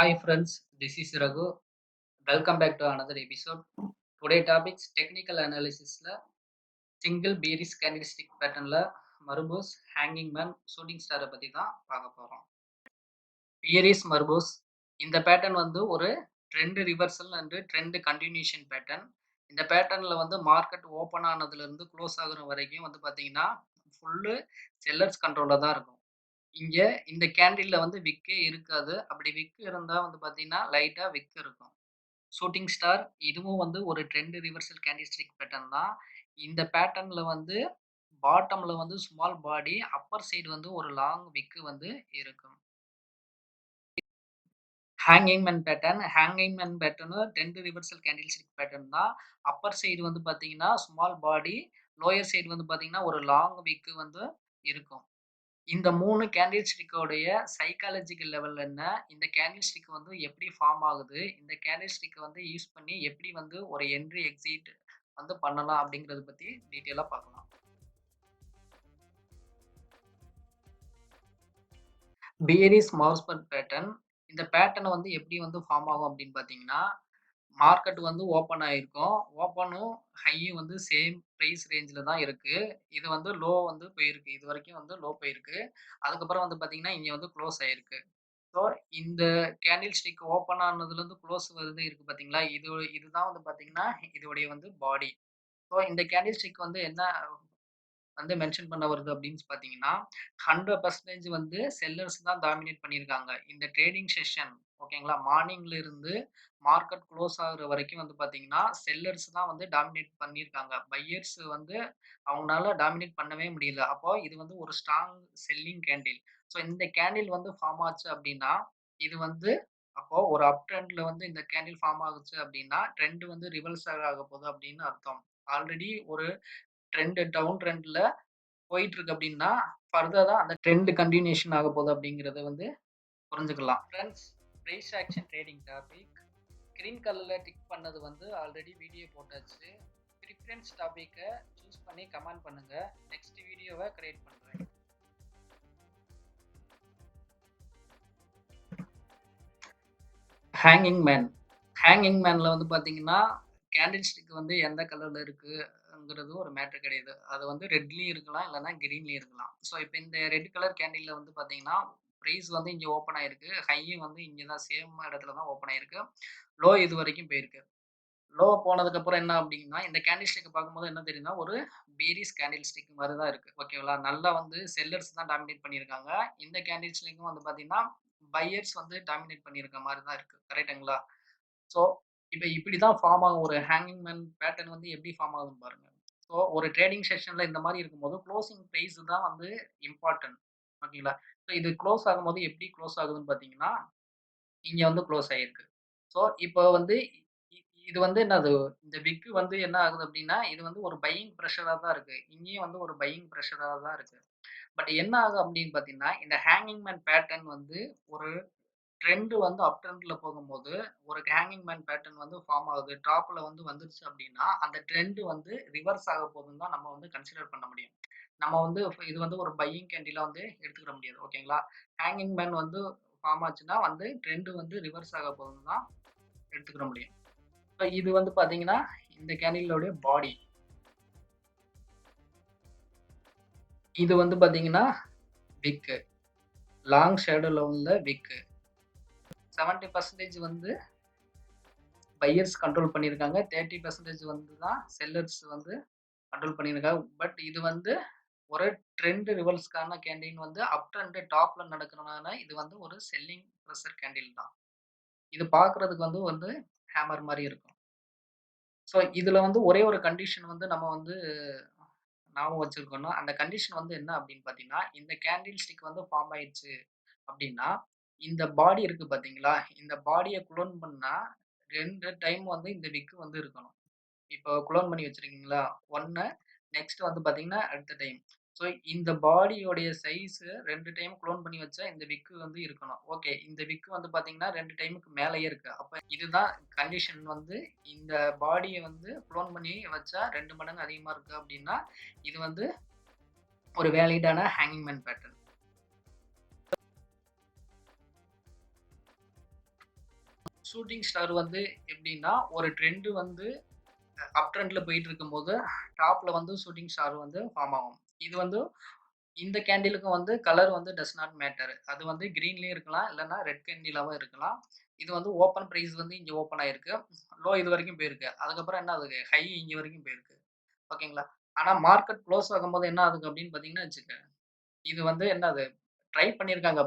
Hi friends, this is Raghu. Welcome back to another episode. Today topics technical analysis la single bearish candlestick pattern la Marubozu, hanging man, shooting star பத்தி தான் பார்க்க போறோம். Bearish Marubozu இந்த pattern வந்து ஒரு trend reversal and trend continuation pattern. இந்த பேட்டர்ன்ல வந்து மார்க்கெட் ஓபன் ஆனதுல இருந்து க்ளோஸ் ஆகுற வரைக்கும் வந்து பாத்தீங்கன்னா ஃபுல்லு செல்லர்ஸ் கண்ட்ரோல்ல தான் இருக்கும். இங்க இந்த கேண்டில்ல வந்து விக்கே இருக்காது. அப்படி விக் இருந்தா வந்து பாத்தீங்கன்னா லைட்டா விக் இருக்கும். ஷூட்டிங் ஸ்டார் இதுவும் வந்து ஒரு ட்ரெண்ட் ரிவர்சல் கேண்டில்ஸ்டிக் பேட்டர்ன் தான். இந்த பேட்டர்ன்ல வந்து பாட்டம்ல வந்து ஸ்மால் பாடி, அப்பர் சைடு வந்து ஒரு லாங் விக் வந்து இருக்கும். Hanging man pattern trend reversal candlestick pattern தான். அப்பர் சைடு வந்து பாத்தீங்கன்னா ஸ்மால் பாடி, லோயர் சைடு வந்து பாத்தீங்கன்னா ஒரு லாங் விக் வந்து இருக்கும். இந்த 3 கேண்டில் ஸ்டிக்கோடைய சைக்காலஜிக்கல் லெவல் என்ன? இந்த கேண்டில் ஸ்டிக் வந்து எப்படி ஃபார்ம் ஆகுது? இந்த கேண்டில் ஸ்டிக்க வந்து யூஸ் பண்ணி எப்படி வந்து ஒரு என்ட்ரி, எக்ஸிட் வந்து பண்ணலாம் அப்படிங்கிறத பத்தி டீட்டெயிலா பார்க்கலாம். பியரிஷ் மார்ஸ்பர் பேட்டர்ன். இந்த பேட்டர்ன் வந்து எப்படி வந்து ஃபார்ம் ஆகும் அப்படின்னு பார்த்தீங்கன்னா, மார்க்கெட் வந்து ஓப்பன் ஆயிருக்கும். ஓப்பனும் ஹையும் வந்து சேம் பிரைஸ் ரேஞ்சில தான் இருக்கு. இது வந்து லோ வந்து போயிருக்கு. இதுவரைக்கும் வந்து லோ போயிருக்கு. அதுக்கப்புறம் வந்து பார்த்தீங்கன்னா, இங்க வந்து குளோஸ் ஆயிருக்கு. ஸோ, இந்த கேண்டில் ஸ்டிக் ஓப்பன் ஆனதுலேருந்து க்ளோஸ் வருது இருக்கு பார்த்தீங்களா? இதுதான் வந்து பார்த்தீங்கன்னா, இதோடைய வந்து பாடி. ஸோ, இந்த கேண்டில் ஸ்டிக் வந்து என்ன வந்து மென்ஷன் பண்ண வருது அப்படின்னு பார்த்தீங்கன்னா, 100% வந்து செல்லர்ஸ் தான் டாமினேட் பண்ணியிருக்காங்க. இந்த ட்ரேடிங் செஷன் ஓகேங்களா? மார்னிங்ல இருந்து மார்க்கெட் க்ளோஸ் ஆகுற வரைக்கும் வந்து பார்த்தீங்கன்னா, செல்லர்ஸ் தான் வந்து டாமினேட் பண்ணியிருக்காங்க. பையர்ஸ் வந்து அவங்கனால டாமினேட் பண்ணவே முடியல. அப்போ இது வந்து ஒரு ஸ்ட்ராங் செல்லிங் கேண்டில். ஸோ இந்த கேண்டில் வந்து ஃபார்ம் ஆச்சு அப்படின்னா, இது வந்து அப்போ ஒரு அப் ட்ரெண்ட்ல வந்து இந்த கேண்டில் ஃபார்ம் ஆகுச்சு அப்படின்னா, ட்ரெண்ட் வந்து ரிவர்ஸ் ஆக போகுது அப்படின்னு அர்த்தம். ஆல்ரெடி ஒரு டவுன் ட்ரெண்ட்ல போயிட்டு இருக்கு அப்படின்னா, ஃபர்தரா அந்த ட்ரெண்ட் கன்டினியூஷன் ஆக போகுது அப்படிங்கிறத வந்து புரிஞ்சுக்கலாம். Friends, price action trading topic green கலர்ல டிக் பண்ணது வந்து ஆல்ரெடி வீடியோ போட்டாச்சு. ப்ரிஃபரன்ஸ் டாபிக்கை சூஸ் பண்ணி கமெண்ட் பண்ணுங்க. நெக்ஸ்ட் வீடியோவை கிரியேட் பண்றேன். ஹேங்கிங் மேன்ல வந்து பாத்தீங்கன்னா, கேண்டில் ஸ்டிக் வந்து எந்த கலர்ல இருக்குங்கிறது ஒரு மேட்டர் கிடையாது. அது வந்து ரெட்லயும் இருக்கலாம், இல்லன்னா கிரீன்லயும் இருக்கலாம். ஸோ, இப்ப இந்த ரெட் கலர் கேண்டில்ல வந்து பாத்தீங்கன்னா, பிரைஸ் வந்து இங்க ஓப்பன் ஆயிருக்கு. ஹையும் வந்து இங்க தான் சேம் இடத்துல தான் ஓப்பன் ஆயிருக்கு. லோ இதுவரைக்கும் போயிருக்கு. லோ போனதுக்கப்புறம் என்ன அப்டின்னா, இந்த கேண்டில் ஸ்டிக்க பார்க்கும்போது என்ன தெரியுதுன்னா, ஒரு பேரிஷ் கேண்டில் ஸ்டிக் மாரி தான் இருக்கு. ஓகேங்களா? நல்லா வந்து செல்லர்ஸ் தான் டாமினேட் பண்ணியிருக்காங்க. இந்த கேண்டில் ஸ்டிக்கும் வந்து பார்த்தீங்கன்னா, பையர்ஸ் வந்து டாமினேட் பண்ணியிருக்க மாரி தான் இருக்கு. கரெக்ட்டுங்களா? ஸோ, இப்ப இப்படிதான் ஃபார்ம் ஆகும். ஒரு ஹேங்கிங் மேன் பேட்டர்ன் வந்து எப்படி ஃபார்ம் ஆகுதுன்னு பாருங்க. ஸோ, ஒரு ட்ரேடிங் செஷன்ல இந்த மாரி இருக்கும்போது, குளோசிங் பிரைஸ் தான் வந்து இம்பார்ட்டன்ட். ஓகேங்களா? ஸோ, இது குளோஸ் ஆகும்போது எப்படி குளோஸ் ஆகுதுன்னு பார்த்தீங்கன்னா, இங்க வந்து குளோஸ் ஆயிருக்கு. ஸோ, இப்போ வந்து இது வந்து என்னது இந்த விக் வந்து என்ன ஆகுது அப்டின்னா, இது வந்து ஒரு பையிங் பிரஷரா தான் இருக்கு. இங்கேயும் வந்து ஒரு பையிங் பிரஷரா தான் இருக்கு. பட் என்ன ஆகும் அப்டின்னு பார்த்தீங்கன்னா, இந்த ஹேங்கிங் மேன் பேட்டர்ன் வந்து ஒரு ட்ரெண்ட் வந்து அப் ட்ரெண்ட்ல போகும்போது, ஒரு ஹேங்கிங் மேன் பேட்டர்ன் வந்து ஃபார்ம் ஆகுது. டாப்ல வந்து வந்துருச்சு அப்டின்னா, அந்த ட்ரெண்ட் வந்து ரிவர்ஸ் ஆக போகுதுன்னு தான் நம்ம வந்து கன்சிடர் பண்ண முடியும். நம்ம வந்து இது வந்து ஒரு பையிங் கேண்டிலா வந்து எடுத்துக்கிட முடியாது. ஓகேங்களா? ஹேங்கிங் மேன் வந்து ஃபார்ம் ஆச்சுன்னா வந்து ட்ரெண்ட் வந்து ரிவர்ஸ் ஆக போகுதுன்னு தான் எடுத்துக்கிட முடியும். இப்ப இது வந்து பார்த்தீங்கன்னா, இந்த கேண்டிலோடைய பாடி. இது வந்து பார்த்தீங்கன்னா, விக்கு. லாங் ஷேடோல உள்ள விக்கு. 70% வந்து பையர்ஸ் கண்ட்ரோல் பண்ணியிருக்காங்க. 30% வந்து தான் செல்லர்ஸ் வந்து கண்ட்ரோல் பண்ணியிருக்காங்க. பட் இது வந்து ஒரு ட்ரெண்ட் ரிவர்ஸ்க்கான கேண்டில் வந்து அப் ட்ரெண்ட் டாப்ல நடக்கிறனால, இது வந்து ஒரு செல்லிங் பிரஷர் கேண்டில் தான். இது பார்க்கறதுக்கு வந்து ஹேமர் மாரி இருக்கும். ஸோ, இதுல வந்து ஒரே ஒரு கண்டிஷன் வந்து நம்ம வந்து ஞாபகம் வச்சிருக்கணும். அந்த கண்டிஷன் வந்து என்ன அப்படின்னு பார்த்தீங்கன்னா, இந்த கேண்டில் ஸ்டிக் வந்து ஃபார்ம் ஆயிடுச்சு அப்படின்னா, இந்த பாடி இருக்கு பார்த்தீங்களா? இந்த பாடிய குளோன் பண்ணா 2 டைம் வந்து இந்த விக் வந்து இருக்கணும். இப்போ குளோன் பண்ணி வச்சிருக்கீங்களா? 1 நெக்ஸ்ட் வந்து பார்த்தீங்கன்னா, அடுத்த டைம். ஸோ இந்த பாடியோடைய சைஸ் 2 டைம் குளோன் பண்ணி வச்சா இந்த விக் வந்து இருக்கணும். ஓகே. இந்த விக் வந்து பார்த்தீங்கன்னா, 2 டைமுக்கு மேலேயே இருக்கு. அப்ப இதுதான் கண்டிஷன் வந்து இந்த பாடிய வந்து குளோன் பண்ணி வச்சா 2 மடங்கு அதிகமா இருக்கு அப்டின்னா, இது வந்து ஒரு வேலிடான hanging man pattern. Shooting star வந்து எப்படின்னா, ஒரு ட்ரெண்ட் வந்து அப் ட்ரெண்ட்ல போயிட்டு இருக்கும்போது, டாப்ல வந்து ஷூட்டிங் ஸ்டார் வந்து ஃபார்ம் ஆகும். இது வந்து இந்த கேண்டிலுக்கும் வந்து கலர் வந்து டஸ் நாட் மேட்டர். அது வந்து கிரீன்லயும் இருக்கலாம், இல்லன்னா ரெட் கேண்டிலாவும் இருக்கலாம். இது வந்து ஓப்பன் பிரைஸ் வந்து இங்க ஓப்பன் ஆயிருக்கு. லோ இதுவரைக்கும் போயிருக்கு. அதுக்கப்புறம் என்ன ஆகுது? ஹை இங்க வரைக்கும் போயிருக்கு. ஓகேங்களா? ஆனா மார்க்கெட் குளோஸ் ஆகும்போது என்ன ஆகுது அப்படின்னு பார்த்தீங்கன்னா வச்சுக்க, இது வந்து என்னது? ட்ரை பண்ணியிருக்காங்க.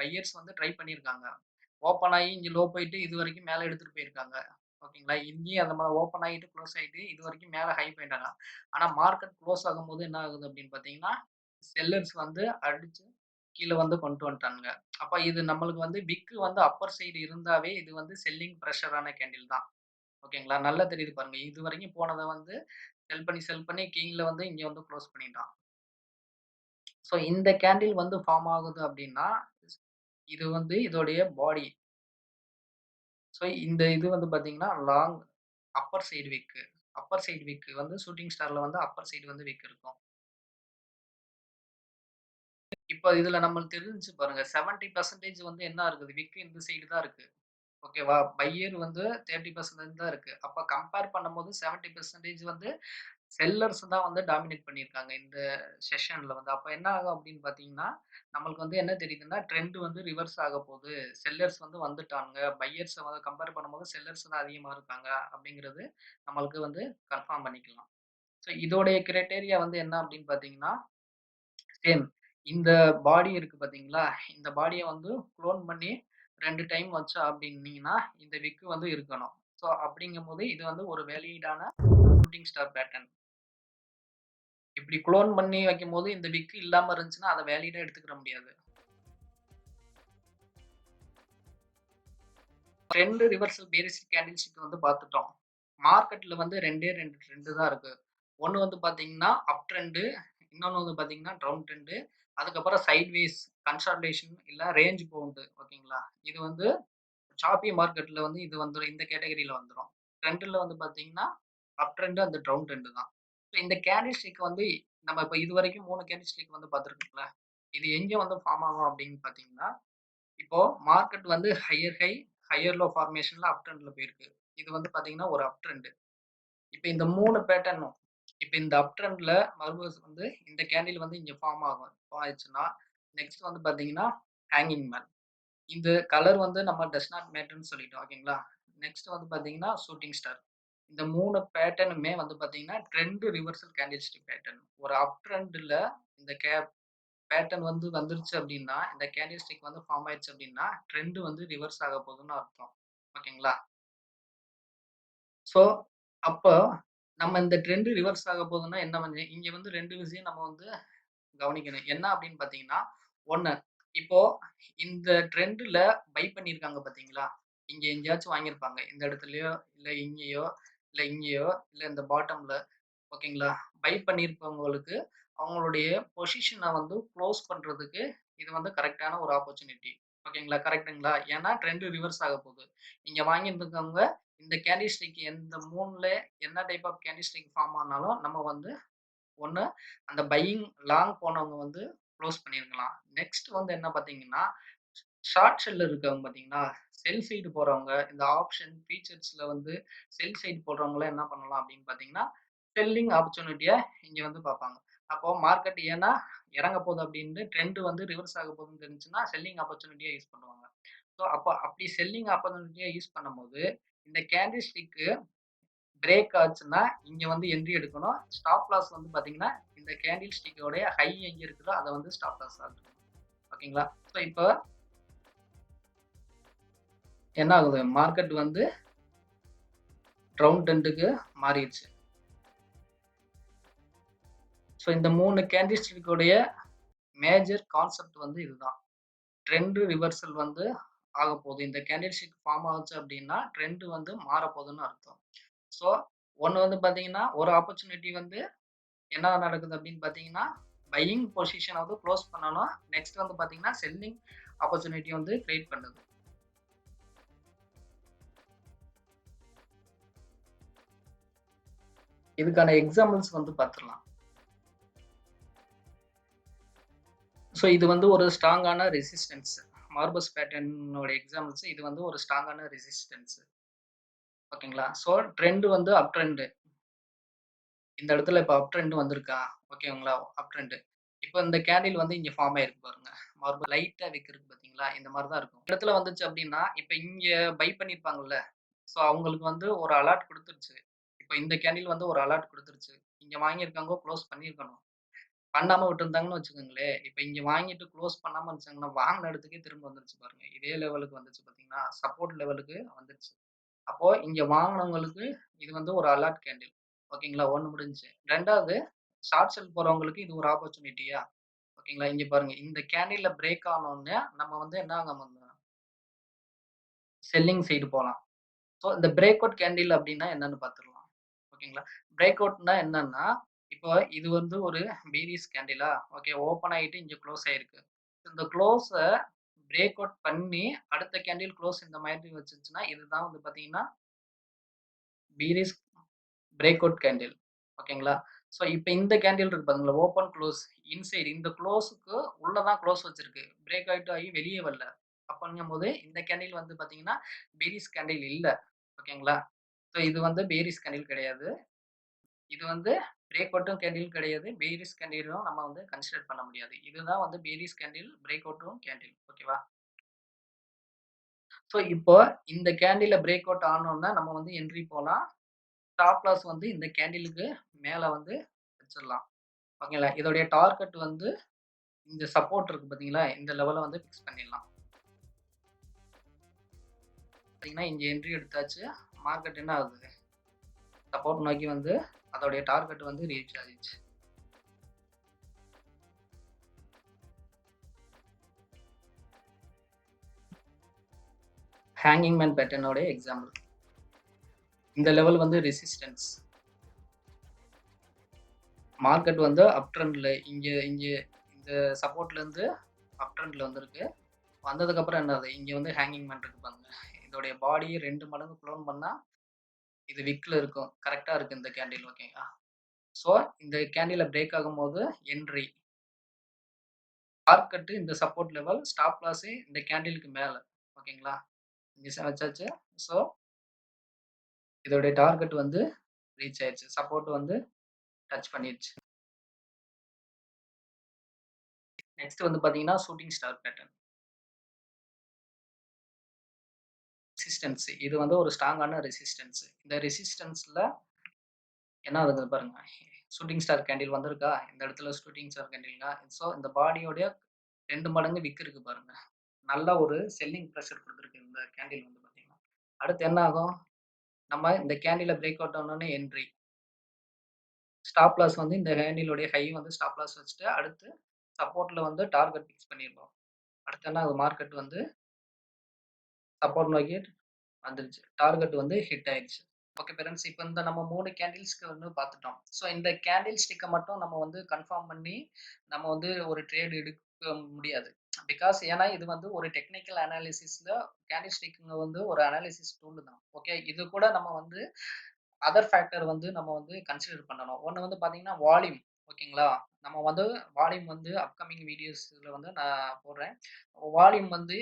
பையர்ஸ் வந்து ட்ரை பண்ணியிருக்காங்க. ஓப்பன் ஆயி இங்க லோ போயிட்டு இதுவரைக்கும் மேல எடுத்துட்டு போயிருக்காங்க. ஓகேங்களா? இங்கேயும் அந்த மாரி ஓப்பன் ஆயிட்டு, குளோஸ் ஆயிட்டு இதுவரைக்கும் மேல ஹை போயிட்டாங்க. ஆனா மார்க்கெட் குளோஸ் ஆகும்போது என்ன ஆகுது அப்படின்னு பார்த்தீங்கன்னா, செல்லர்ஸ் வந்து அடிச்சு கீழ வந்து கொண்டு வந்துட்டானுங்க. அப்ப இது நம்மளுக்கு வந்து விக் வந்து அப்பர் சைடு இருந்தாவே இது வந்து செல்லிங் பிரஷரான கேண்டில் தான். ஓகேங்களா? நல்லா தெரியுது பாருங்க. இதுவரைக்கும் போனத வந்து செல் பண்ணி கீழ வந்து இங்க வந்து குளோஸ் பண்ணிட்டான். ஸோ இந்த கேண்டில் வந்து ஃபார்ம் ஆகுது அப்படின்னா, இது வந்து இதோடைய பாடி. ஸோ இந்த இது வந்து பார்த்தீங்கன்னா, லாங் அப்பர் சைடு விக். அப்பர் சைடு விக் வந்து ஷூட்டிங் ஸ்டார்ல வந்து அப்பர் சைடு வந்து விக் இருக்கும். இப்போ இதுல நம்மளுக்கு தெரிஞ்சுச்சு பாருங்க. 70% வந்து என்ன இருக்குது? விக் இந்த சைடு தான் இருக்கு. ஓகேவா? பையர் வந்து 30% தான் இருக்கு. அப்ப கம்பேர் பண்ணும்போது 70% வந்து செல்லர்ஸ் தான் வந்து டாமினேட் பண்ணியிருக்காங்க இந்த செஷன்ல வந்து. அப்ப என்ன ஆகும் அப்படின்னு பார்த்தீங்கன்னா, நம்மளுக்கு வந்து என்ன தெரியுதுன்னா, ட்ரெண்ட் வந்து ரிவர்ஸ் ஆகப்போது. செல்லர்ஸ் வந்து வந்துட்டாங்க. பையர்ஸ வந்து கம்பேர் பண்ணும்போது செல்லர்ஸ் தான் அதிகமா இருக்காங்க அப்படிங்கிறது நம்மளுக்கு வந்து கன்ஃபார்ம் பண்ணிக்கலாம். ஸோ இதோடைய கிரைட்டீரியா வந்து என்ன அப்படின்னு பார்த்தீங்கன்னா, சேம் இந்த பாடி இருக்கு பார்த்தீங்களா? இந்த பாடிய வந்து குளோன் பண்ணி 2 டைம் வச்சோம் அப்படின்னீங்கன்னா, இந்த விக் வந்து இருக்கணும். ஸோ அப்படிங்கும்போது இது வந்து ஒரு வேலிடான ஷூட்டிங் ஸ்டார் பேட்டர்ன். இப்படி குளோன் பண்ணி வைக்கும்போது இந்த விக் இல்லாம இருந்துச்சுன்னா, அத வேலிடா எடுத்துக்கிற முடியாது. 2 ரிவர்சல் பேரிஷ் கேண்டில்ஸ்டிக் வந்து பார்த்துட்டோம். மார்க்கெட்ல வந்து 2 ட்ரெண்ட் தான் இருக்கு. ஒண்ணு வந்து பார்த்தீங்கன்னா, அப் ட்ரெண்ட். இன்னொன்னு வந்து பார்த்தீங்கன்னா, டவுன் ட்ரெண்ட். அதுக்கப்புறம் சைட்வேஸ் கன்சாலிடேஷன் இல்ல ரேஞ்ச் பவுண்ட் ஓகேங்களா? இது வந்து சாப்பி மார்க்கெட்ல வந்து இது வந்துரும். இந்த கேட்டகரில வந்துரும். ட்ரெண்ட்ல வந்து பார்த்தீங்கன்னா, அப் ட்ரெண்ட் அந்த டவுன் ட்ரெண்ட் தான். இந்த கேண்டில் ஸ்டிக் வந்து நம்ம இப்ப இதுவரைக்கும் 3 கேண்டில் ஸ்டிக் வந்து பார்த்துருக்கோம்ல. இது எங்க வந்து ஃபார்ம் ஆகும் அப்படின்னு பார்த்தீங்கன்னா, இப்போ மார்க்கெட் வந்து ஹையர் ஹை, ஹையர் லோ ஃபார்மேஷன்ல அப் ட்ரெண்ட்ல போயிருக்கு. இது வந்து பார்த்தீங்கன்னா, ஒரு அப் ட்ரெண்ட். இப்ப இந்த 3 பேட்டர்னும் இப்ப இந்த அப் ட்ரெண்ட்ல மறுபடியும் வந்து இந்த கேண்டில் வந்து இங்க ஃபார்ம் ஆகும். ஃபார்ம் ஆயிடுச்சுன்னா, நெக்ஸ்ட் வந்து பார்த்தீங்கன்னா, ஹேங்கிங் மேன். இந்த கலர் வந்து நம்ம டஸ் நாட் மேட்டர்ன்னு சொல்லிட்டோம். ஓகேங்களா? நெக்ஸ்ட் வந்து பார்த்தீங்கன்னா, ஷூட்டிங் ஸ்டார். இந்த 3 பேட்டர்னுமே வந்து பார்த்தீங்கன்னா, trend reversal candle stick pattern. ஒரு அப் ட்ரெண்ட்ல இந்த பேட்டர்ன் வந்து வந்துருச்சு அப்டின்னா, இந்த கேண்டில் ஸ்டிக் வந்து ஃபார்ம் ஆயிடுச்சு அப்டின்னா, ட்ரெண்ட் வந்து ரிவர்ஸ் ஆக போகுதுன்னு அர்த்தம். ஓகேங்களா? ஸோ, அப்போ நம்ம இந்த ட்ரெண்ட் ரிவர்ஸ் ஆக போகுதுன்னா என்ன வந்து இங்க வந்து 2 விஷயம் நம்ம வந்து கவனிக்கணும். என்ன அப்படின்னு பார்த்தீங்கன்னா, 1 இப்போ இந்த ட்ரெண்ட்ல பை பண்ணியிருக்காங்க பார்த்தீங்களா? இங்க எங்கேயாச்சும் வாங்கியிருப்பாங்க. இந்த இடத்துலயோ, இல்ல இங்கேயோ, இல்ல இங்கேயோ, இல்ல இந்த பாட்டம்ல ஓகேங்களா? பை பண்ணியிருப்பவங்களுக்கு அவங்களுடைய பொசிஷன வந்து குளோஸ் பண்றதுக்கு இது வந்து கரெக்ட்டான ஒரு ஆப்பர்ச்சுனிட்டி. ஓகேங்களா? கரெக்ட்டுங்களா? ஏன்னா ட்ரெண்ட் ரிவர்ஸ் ஆக போகுது. இங்க வாங்கியிருந்திருக்கவங்க இந்த கேண்டில் ஸ்டிக் எந்த 3ல என்ன type of candle stick form ஆனாலும் நம்ம வந்து ஒண்ணு அந்த பையிங் லாங் போனவங்க வந்து குளோஸ் பண்ணியிருக்கலாம். நெக்ஸ்ட் வந்து என்ன பார்த்தீங்கன்னா, ஷார்ட் செல்ல இருக்கவங்க பார்த்தீங்களா, செல் சைடு போறவங்க இந்த ஆப்ஷன் ஃபீச்சர்ஸ்ல வந்து செல் சைடு போடுறவங்கலாம் என்ன பண்ணலாம் அப்படின்னு பார்த்தீங்கன்னா, செல்லிங் ஆப்பர்ச்சுனிட்டிய இங்க வந்து பார்ப்பாங்க. அப்போ மார்க்கெட் ஏன்னா இறங்க போகுது அப்படின்னு ட்ரெண்ட் வந்து ரிவர்ஸ் ஆக போகுதுன்னு தெரிஞ்சுச்சுன்னா, செல்லிங் ஆப்பர்ச்சுனிட்டியா யூஸ் பண்ணுவாங்க. ஸோ அப்ப அப்படி செல்லிங் ஆப்பர்ச்சுனிட்டியா யூஸ் பண்ணும்போது, இந்த கேண்டில் ஸ்டிக் பிரேக் ஆச்சுன்னா, இங்க வந்து என்ட்ரி எடுக்கணும். ஸ்டாப் லாஸ் வந்து பார்த்தீங்கன்னா, இந்த கேண்டில் ஸ்டிக்கோடைய ஹை எங்க இருக்குதோ, அத வந்து ஸ்டாப் லாஸா எடுக்கணும். ஓகேங்களா? ஸோ இப்ப என்ன ஆகுது? மார்க்கெட் வந்து டவுன் ட்ரெண்டுக்கு மாறிருச்சு. ஸோ இந்த 3 கேண்டில் ஸ்டிக்கோடைய மேஜர் கான்செப்ட் வந்து இதுதான். ட்ரெண்ட் ரிவர்சல் வந்து ஆகப்போகுது. இந்த கேண்டில் ஸ்டிக் ஃபார்ம் ஆச்சு அப்டின்னா, ட்ரெண்ட் வந்து மாறப்போகுதுன்னு அர்த்தம். ஸோ, ஒண்ணு வந்து பார்த்தீங்கன்னா, ஒரு ஆப்பர்ச்சுனிட்டி வந்து என்ன நடக்குது அப்படின்னு பார்த்தீங்கன்னா, பையிங் பொசிஷன வந்து குளோஸ் பண்ணணும். நெக்ஸ்ட் வந்து பார்த்தீங்கன்னா, செல்லிங் ஆப்பர்ச்சுனிட்டி வந்து கிரியேட் பண்ணுது. இதுக்கான எக்ஸாம்பிள்ஸ் வந்து பார்த்துரலாம். ஸோ இது வந்து ஒரு ஸ்ட்ராங்கான ரெசிஸ்டன்ஸ். மார்பஸ் பேட்டர்னோட எக்ஸாம்பிள்ஸ் இது வந்து ஒரு ஸ்ட்ராங்கான ரெசிஸ்டன்ஸ். ஓகேங்களா? ஸோ ட்ரெண்ட் வந்து அப் ட்ரெண்ட். இந்த இடத்துல இப்ப அப் ட்ரெண்ட் வந்திருக்கா? ஓகேங்களா? அப் ட்ரெண்ட். இப்ப இந்த கேண்டில் வந்து இங்க ஃபார்ம் ஆயிருக்கு பாருங்க. மார்பிள் லைட்டா விக் இருக்கு பார்த்தீங்களா? இந்த மாரி தான் இருக்கும். இந்த இடத்துல வந்துச்சு அப்டின்னா, இப்ப இங்க பை பண்ணியிருப்பாங்கல்ல. ஸோ அவங்களுக்கு வந்து ஒரு அலர்ட் குடுத்துருச்சு. இப்ப இந்த கேண்டில் வந்து ஒரு அலர்ட் குடுத்துருச்சு. இங்க வாங்கியிருக்காங்க, குளோஸ் பண்ணியிருக்கணும். பண்ணாம விட்டுருந்தாங்கன்னு வச்சுக்கோங்களேன், இப்ப இங்க வாங்கிட்டு குளோஸ் பண்ணாம இருந்துச்சாங்கன்னா, வாங்குன இடத்துக்கே திரும்ப வந்துருச்சு பாருங்க. இதே லெவலுக்கு வந்துச்சு பார்த்தீங்களா? சப்போர்ட் லெவலுக்கு வந்துருச்சு. அப்போ இங்க வாங்குனவங்களுக்கு இது வந்து ஒரு அலர்ட் கேண்டில். ஓகேங்களா? 1 முடிஞ்சுச்சு. 2வது ஷார்ட் செல் போறவங்களுக்கு இது ஒரு ஆப்பர்ச்சுனிட்டியா? ஓகேங்களா? இங்க பாருங்க. இந்த கேண்டில்ல பிரேக் ஆனோனே நம்ம வந்து என்ன ஆக செல்லிங் சைடு போலாம். ஸோ இந்த பிரேக் அவுட் கேண்டில் அப்டின்னா என்னன்னு பார்த்துரலாம். ஓகேங்களா? பிரேக் அவுட்னா என்னன்னா, இப்போ இது வந்து ஒரு பீரிஷ் கேண்டிலா? ஓகே. ஓப்பன் ஆயிட்டு இங்க குளோஸ் ஆயிருக்கு. இந்த குளோஸ பிரேக் அவுட் பண்ணி அடுத்த கேண்டில் குளோஸ் இந்த மாதிரி வச்சுச்சுன்னா, இதுதான் வந்து பார்த்தீங்கன்னா, பீரிஷ் பிரேக் அவுட் கேண்டில். ஓகேங்களா? ஸோ இப்ப இந்த கேண்டில் இருக்கு பாருங்களா? Open, close. இன்சைட் இந்த குளோஸ்க்கு உள்ள தான் குளோஸ் வச்சிருக்கு. பிரேக் அவுட் ஆகி வெளிய வரல. அப்பங்கும்போது இந்த கேண்டில் வந்து பார்த்தீங்கன்னா, பேரிஷ் கேண்டில் இல்ல. ஓகேங்களா? ஸோ இது வந்து பேரிஷ் கேண்டில் கிடையாது. இது வந்து பிரேக் அவுட்டும் கேண்டில் கிடையாது. பேரிஷ் கேண்டிலும் நம்ம வந்து கன்சிடர் பண்ண முடியாது. இதுதான் வந்து பேரிஷ் கேண்டில், பிரேக் அவுட்டும் கேண்டில். ஓகேவா? ஸோ இப்போ இந்த கேண்டில்ல பிரேக் அவுட் ஆனோம்னா, நம்ம வந்து என்ட்ரி போலாம். ஸ்டாப் லாஸ் வந்து இந்த கேண்டிலுக்கு மேல வந்து வச்சிரலாம். ஓகேங்களா? இதோடைய டார்கெட் வந்து இந்த சப்போர்ட் இருக்கு பார்த்தீங்களா? இந்த லெவல வந்து ஃபிக்ஸ் பண்ணிடலாம். பார்த்தீங்கன்னா, இங்க என்ட்ரி எடுத்தாச்சு. மார்க்கெட் என்ன ஆகுது? சப்போர்ட் நோக்கி வந்து அதோடைய டார்கெட் வந்து ரீச் ஆயிடுச்சு. ஹேங்கிங் மேன் பேட்டர்னோட எக்ஸாம்பிள். இந்த லெவல் வந்து ரெசிஸ்டன்ஸ். மார்க்கெட் வந்து அப் ட்ரெண்ட்ல இங்க இங்க இந்த சப்போர்ட்லேருந்து அப் ட்ரெண்ட்ல வந்திருக்கு. வந்ததுக்கப்புறம் என்னது? இங்க வந்து ஹேங்கிங் மேன் இருக்கு பாருங்க. இதோடைய பாடிய 2 மடங்கு குளோன் பண்ணா, இது விக்ல இருக்கும். கரெக்ட்டா இருக்கு இந்த கேண்டில் ஓகேங்களா? ஸோ இந்த கேண்டில்ல பிரேக் ஆகும்போது என்ட்ரி. டார்கெட் இந்த சப்போர்ட் லெவல், ஸ்டாப் லாஸ் இந்த கேண்டிலுக்கு மேல. ஓகேங்களா? இங்க வச்சாச்சு. ஸோ இதோடைய டார்கெட் வந்து ரீச் ஆயிருச்சு. சப்போர்ட் வந்து டச் பண்ணிருச்சு. நெக்ஸ்ட் வந்து பார்த்தீங்கன்னா, ஷூட்டிங் ஸ்டார் பேட்டர்ன். ரெசிஸ்டன்ஸ். இது வந்து ஒரு ஸ்ட்ராங்கான ரெசிஸ்டன்ஸ். இந்த ரெசிஸ்டன்ஸ்ல என்ன ஆகுது பாருங்க. ஷூட்டிங் ஸ்டார் கேண்டில் வந்திருக்கா? இந்த இடத்துல ஷூட்டிங் ஸ்டார் கேண்டில்ங்க. ஸோ இந்த பாடியோட 2 மடங்கு விக் இருக்கு பாருங்க. நல்ல ஒரு செல்லிங் பிரஷர் குடுத்திருக்கு இந்த கேண்டில் வந்து பார்த்தீங்கன்னா. அடுத்து என்ன ஆகும்? நம்ம இந்த கேண்டில பிரேக் அவுட் ஆனோனே என்ட்ரி. ஸ்டாப் லாஸ் வந்து இந்த கேண்டிலுடைய ஹை வந்து ஸ்டாப் லாஸ் வச்சுட்டு, அடுத்து சப்போர்ட்ல வந்து டார்கெட் ஃபிக்ஸ் பண்ணிருவோம். அடுத்து என்ன ஆகும்? மார்க்கெட் வந்து சப்போர்ட் நோக்கி வந்துருச்சு. டார்கெட் வந்து ஹிட் ஆயிடுச்சு. Okay friends. இப்ப இந்த நம்ம 3 கேண்டில்ஸ்க்கு வந்து பார்த்துட்டோம். ஸோ இந்த கேண்டில் ஸ்டிக்க மட்டும் நம்ம வந்து கன்ஃபார்ம் பண்ணி, நம்ம வந்து ஒரு ட்ரேட் எடுக்க முடியாது. பிகாஸ் ஏன்னா இது வந்து ஒரு டெக்னிக்கல் அனாலிசிஸ்ல கேண்டில் ஸ்டிக்ங்க வந்து ஒரு அனாலிசிஸ் டூல் தான். ஓகே. இது கூட நம்ம வந்து அதர் ஃபேக்டர் வந்து நம்ம வந்து கன்சிடர் பண்ணணும். ஒண்ணு வந்து பார்த்தீங்கன்னா, வால்யூம். ஓகேங்களா? நம்ம வந்து வால்யூம் வந்து அப்கமிங் வீடியோஸ்ல வந்து நான் போடுறேன். வால்யூம் வந்து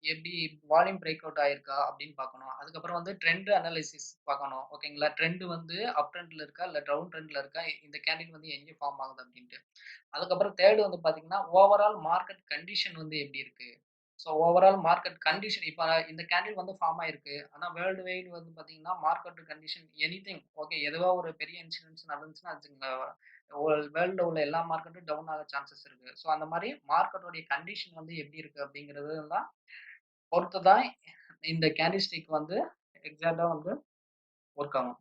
எப்படி வால்யூம் பிரேக் அவுட் ஆயிருக்கா அப்படின்னு பார்க்கணும். அதுக்கப்புறம் வந்து ட்ரெண்ட் அனாலிசிஸ் பார்க்கணும். ஓகேங்களா? ட்ரெண்ட் வந்து அப் ட்ரெண்ட்ல இருக்கா? இல்ல டவுன் ட்ரெண்ட்ல இருக்கா? இந்த கேண்டில் வந்து எங்கே ஃபார்ம் ஆகுது அப்படின்ட்டு. அதுக்கப்புறம் 3 வந்து பார்த்தீங்கன்னா, ஓவரால் மார்க்கெட் கண்டிஷன் வந்து எப்படி இருக்கு? ஸோ ஓவரால் மார்க்கெட் கண்டிஷன் இப்ப இந்த கேண்டில் வந்து ஃபார்ம் ஆயிருக்கு. ஆனா வேர்ல்டு வைட் வந்து பார்த்தீங்கன்னா, மார்க்கெட் கண்டிஷன் எனிதிங் ஓகே எதுவா ஒரு பெரிய இன்சிடென்ட்ஸ் நடந்துச்சுன்னா வச்சுக்கங்க, வேர்ல்டுல உள்ள எல்லா மார்க்கெட்டும் டவுன் ஆக சான்சஸ் இருக்கு. ஸோ அந்த மாரி மார்க்கெட்டோட கண்டிஷன் வந்து எப்படி இருக்கு அப்படிங்கிறது தான் பொறுத்து தான் இந்த கேண்டில் ஸ்டிக் வந்து எக்ஸாக்ட்டா வந்து ஒர்க் ஆகும்.